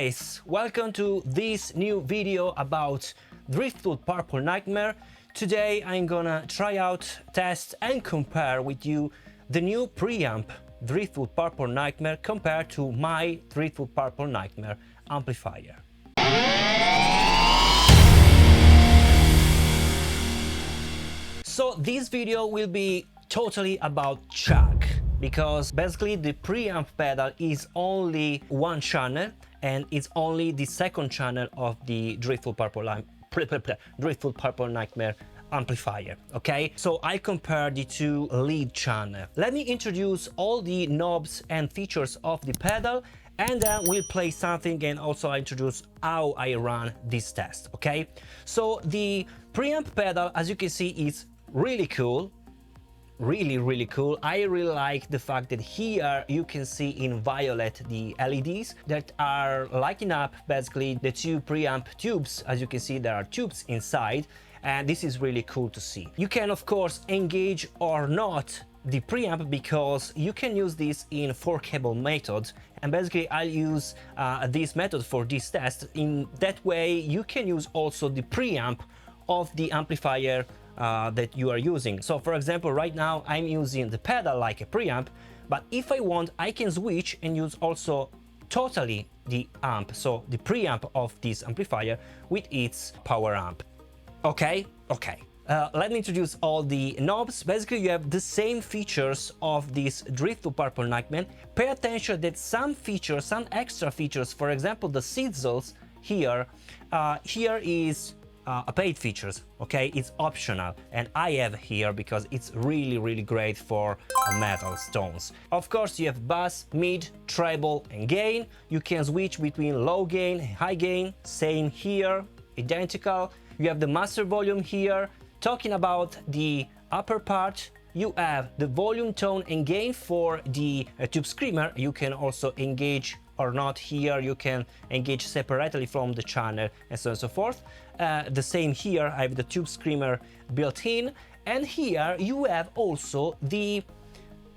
guys, welcome to this new video about Driftwood Purple Nightmare. Today I'm gonna try out, test and compare with you the new preamp Driftwood Purple Nightmare compared to my Driftwood Purple Nightmare amplifier. So this video will be totally about chug, because basically the preamp pedal is only one channel and it's only the second channel of the Driftwood Purple Nightmare amplifier. Okay, so I compare the two lead channel. Let me introduce all the knobs and features of the pedal, and then we'll play something and also introduce how I run this test. Okay, so the preamp pedal, as you can see, is really cool. Really cool. I really like the fact that here you can see in violet the LEDs that are lighting up basically the two preamp tubes. As you can see, there are tubes inside, and this is really cool to see. You can of course engage or not the preamp, because you can use this in 4-cable method, and basically I'll use this method for this test. In that way you can use also the preamp of the amplifier that you are using. So for example, right now I'm using the pedal like a preamp, but if I want I can switch and use also totally the amp, so the preamp of this amplifier with its power amp. Okay, let me introduce all the knobs. Basically you have the same features of this Driftwood Purple Nightmare. Pay attention that some features, some extra features, for example the SIZZLEs here is a paid features. Okay, it's optional, and I have here because it's really great for metal tones. Of course you have bass, mid, treble and gain. You can switch between low gain, high gain, same here, identical. You have the master volume here. Talking about the upper part, you have the volume, tone and gain for the tube screamer. You can also engage or not here, you can engage separately from the channel and so on and so forth. The same here, I have the tube screamer built in, and here you have also the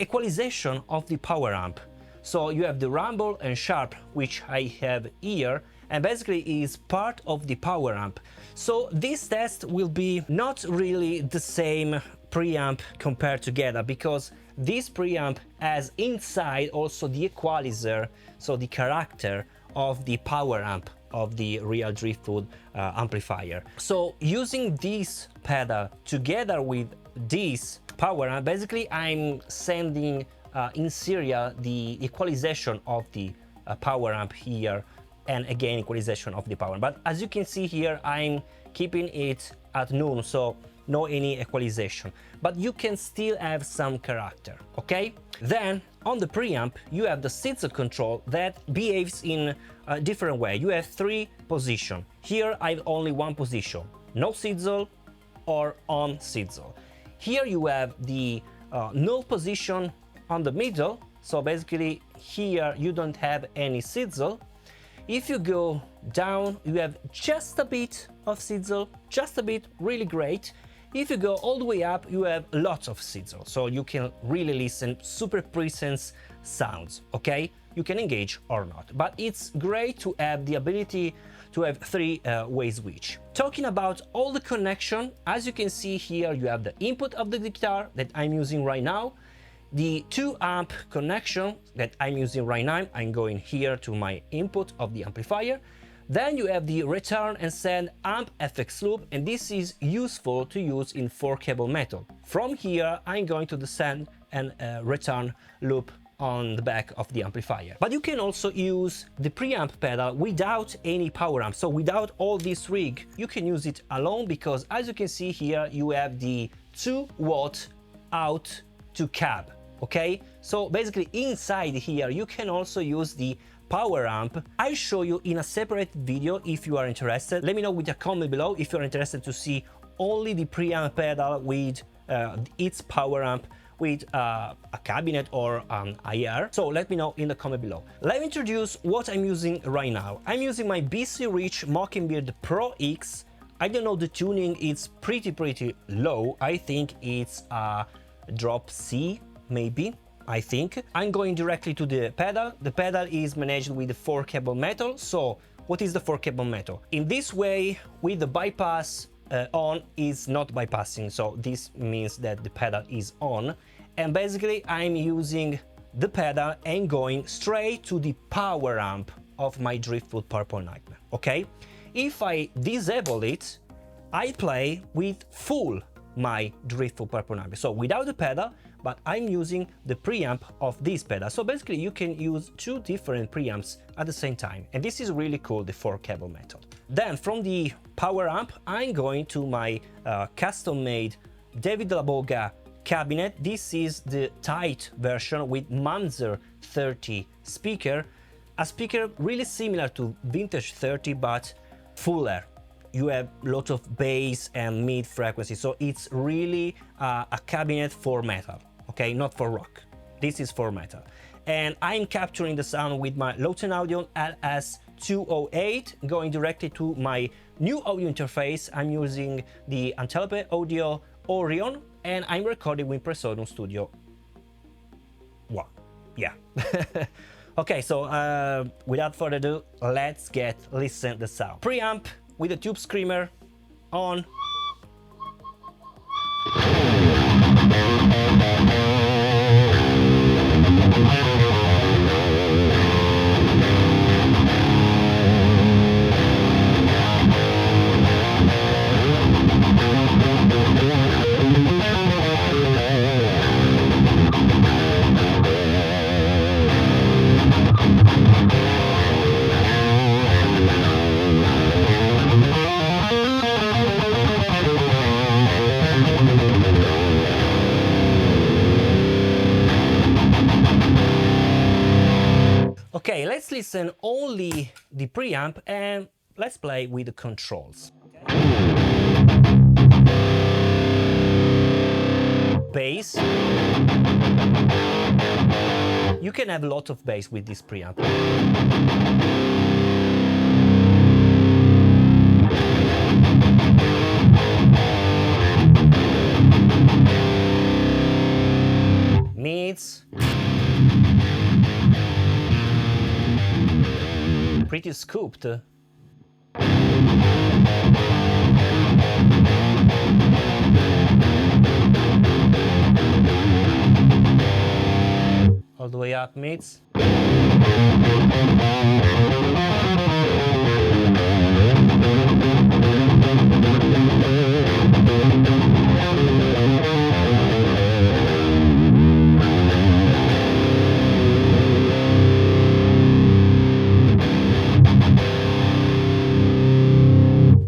equalization of the power amp. So you have the rumble and sharp, which I have here, and basically is part of the power amp. So this test will be not really the same preamp compared together, because this preamp has inside also the equalizer, so the character of the power amp of the real Driftwood amplifier. So using this pedal together with this power amp, basically I'm sending in serial the equalization of the power amp here, and again equalization of the power. But as you can see here, I'm keeping it at none, so no any equalization, but you can still have some character. Okay, then on the preamp you have the SIZZLE control that behaves in a different way. You have 3 positions. Here I have only 1 position, no SIZZLE or on SIZZLE. Here you have the null position on the middle, so basically here you don't have any SIZZLE. If you go down you have just a bit of SIZZLE, just a bit, really great. If you go all the way up you have lots of SIZZLE, so you can really listen super presence sounds. Okay, you can engage or not, but it's great to have the ability to have 3 way switch. Talking about all the connection, as you can see here you have the input of the guitar that I'm using right now, the 2 amp connection that I'm using right now. I'm going here to my input of the amplifier. Then you have the return and send amp FX loop, and this is useful to use in 4-cable method. From here I'm going to the send and return loop on the back of the amplifier. But you can also use the preamp pedal without any power amp, so without all this rig you can use it alone, because as you can see here you have the 2-watt out to cab. Okay, so basically inside here you can also use the power amp. I'll show you in a separate video if you are interested. Let me know with a comment below if you're interested to see only the preamp pedal with its power amp with a cabinet or IR. So let me know in the comment below. Let me introduce what I'm using right now. I'm using my BC Rich Mockingbird Pro X. I don't know the tuning, it's pretty low. I think it's a drop C maybe. I think. I'm going directly to the pedal. The pedal is managed with the 4-cable method. So what is the 4-cable method? In this way, with the bypass on is not bypassing, so this means that the pedal is on, and basically I'm using the pedal and going straight to the power amp of my Driftwood Purple Nightmare. Okay, if I disable it, I play with full my Driftwood Purple Nightmare, so without the pedal, but I'm using the preamp of this pedal. So basically you can use two different preamps at the same time, and this is really cool, the 4-cable method. Then from the power amp, I'm going to my custom-made David Laboga cabinet. This is the tight version with Manzer 30 speaker, a speaker really similar to vintage 30 but fuller. You have lots of bass and mid frequency, so it's really a cabinet for metal, okay, not for rock. This is for metal. And I'm capturing the sound with my Low-Ten Audio LS208, going directly to my new audio interface. I'm using the Antelope Audio Orion, and I'm recording with Presonus Studio 1. Yeah. Okay, so without further ado, let's listen the sound. Preamp with a tube screamer on. Okay, let's listen only the preamp and let's play with the controls. Bass. You can have a lot of bass with this preamp. Mids. Pretty scooped. All the way up mids.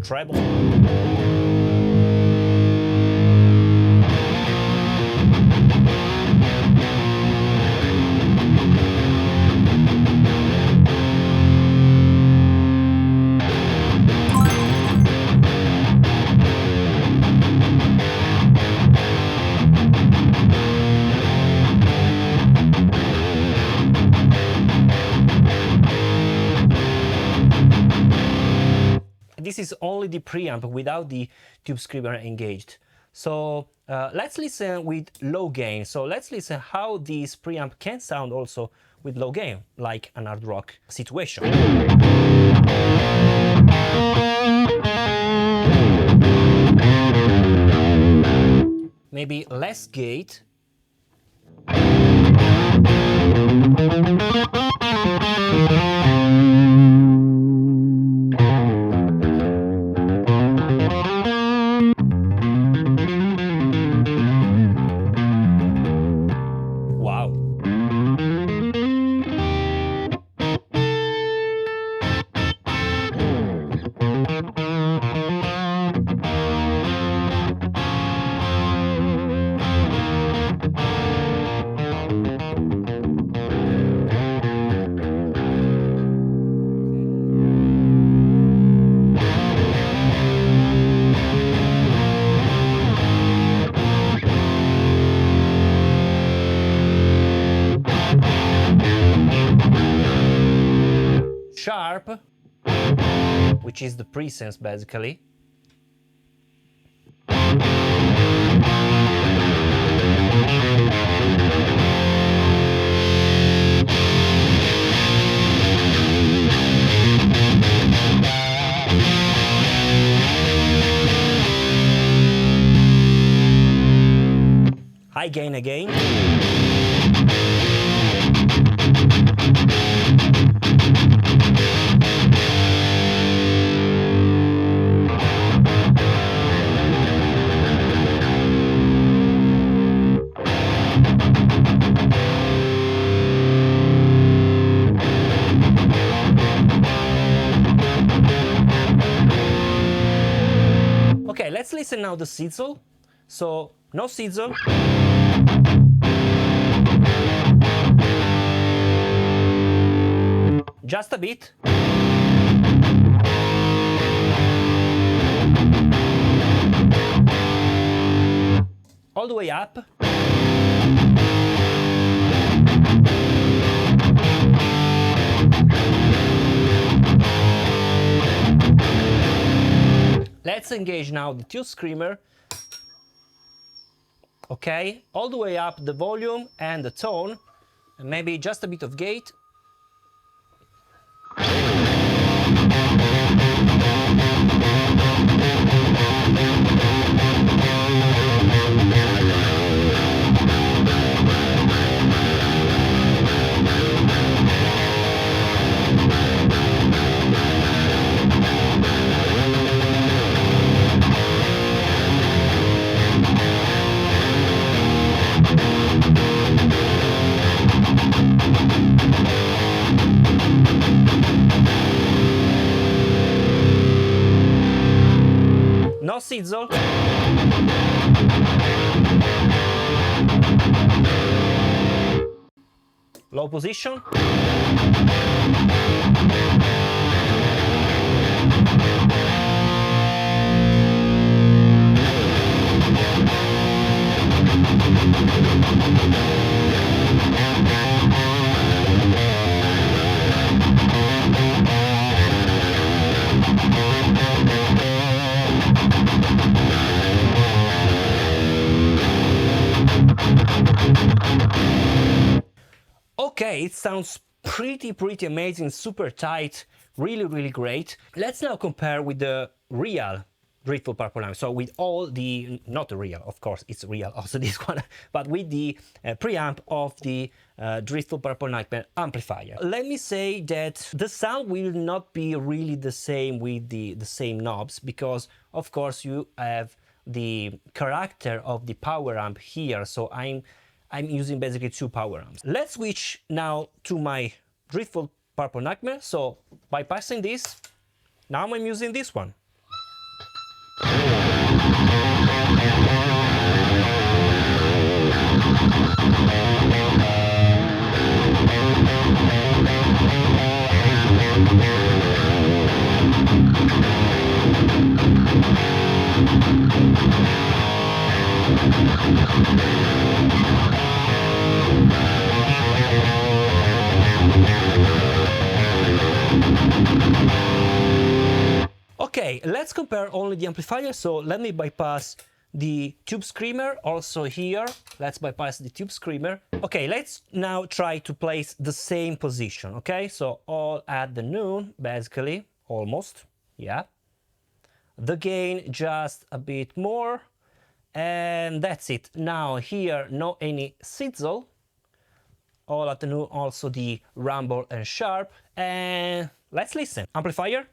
Treble. This is only the preamp without the tube screamer engaged. So let's listen with low gain. So let's listen how this preamp can sound also with low gain, like an hard rock situation. Maybe less gate. Sharp, which is the presense basically. high gain again. Okay, let's listen now to SIZZLE. So, no SIZZLE. Just a bit. All the way up. Let's engage now the tube screamer. Okay, all the way up the volume and the tone, and maybe just a bit of gate. No SIZZLE. Low position. Okay, it sounds pretty amazing, super tight, really great. Let's now compare with the real Driftwood Purple Amp. So with all the, not the real, of course, it's real also this one, but with the preamp of the Driftwood Purple Nightmare amplifier. Let me say that the sound will not be really the same with the same knobs, because of course you have the character of the power amp here, so I'm using basically two power amps. Let's switch now to my Driftwood Purple Nightmare. So bypassing this, now I'm using this one. Okay, let's compare only the amplifier. So let me bypass the tube screamer also here. Let's bypass the tube screamer. Okay, let's now try to place the same position. Okay, so all at the noon, basically, almost, yeah. The gain just a bit more, and that's it. Now here, no any SIZZLE. All at the noon, also the rumble and sharp. And let's listen. Amplifier.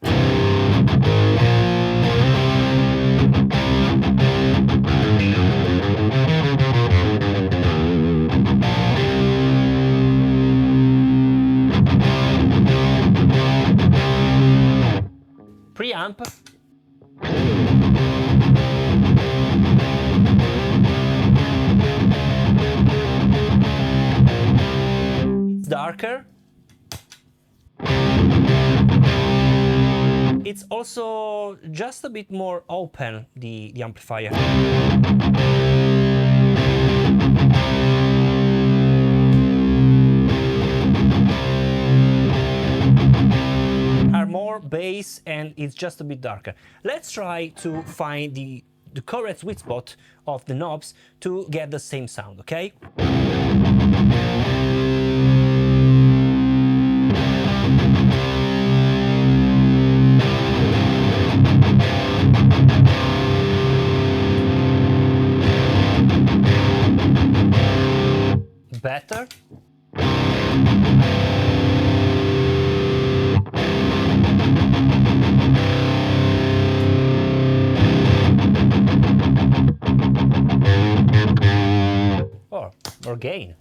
Preamp. It's darker. It's also just a bit more open, the amplifier. Are more bass and it's just a bit darker. Let's try to find the correct sweet spot of the knobs to get the same sound, okay? gain.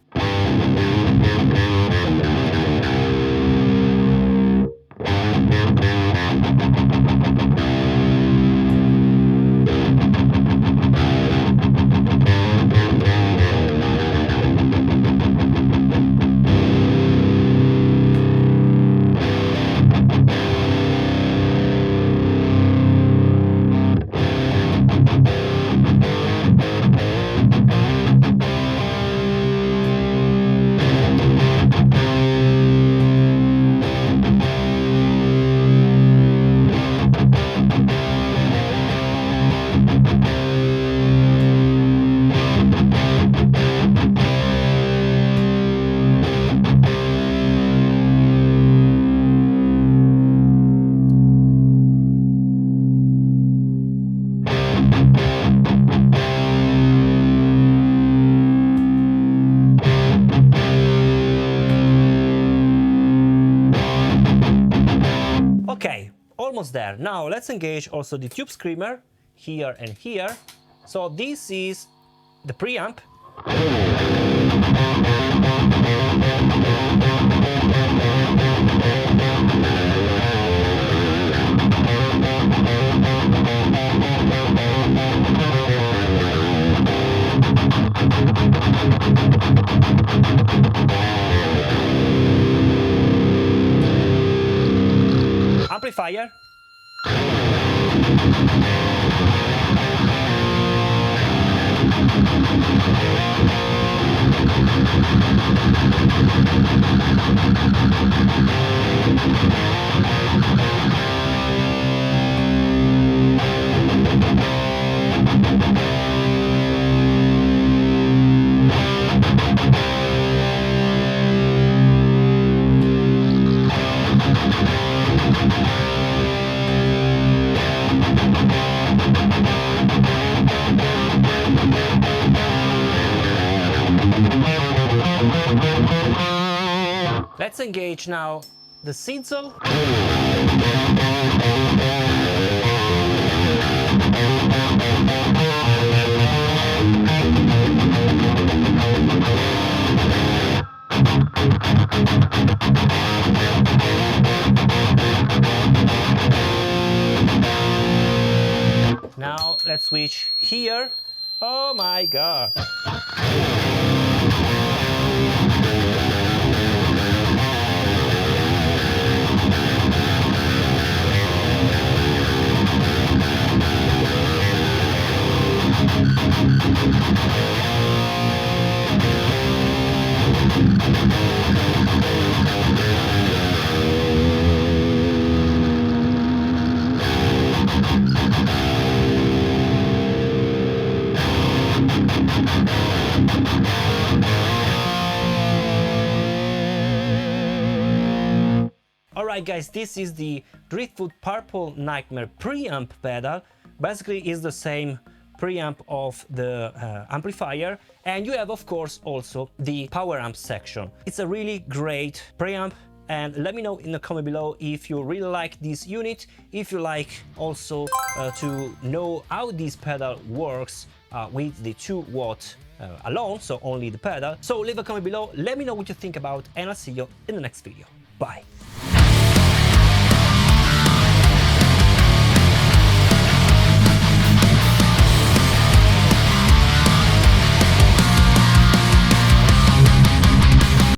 Okay, almost there. Now let's engage also the tube screamer here and here. So this is the preamp. Amplifier. Let's engage now the SIZZLE. Now let's switch here. Oh my god. Alright guys, this is the Driftwood Purple Nightmare preamp pedal. Basically it's the same preamp of the amplifier, and you have of course also the power amp section. It's a really great preamp, and let me know in the comment below if you really like this unit, if you like also to know how this pedal works with the 2 watt alone, so only the pedal. So leave a comment below, let me know what you think about, and I'll see you in the next video. Bye!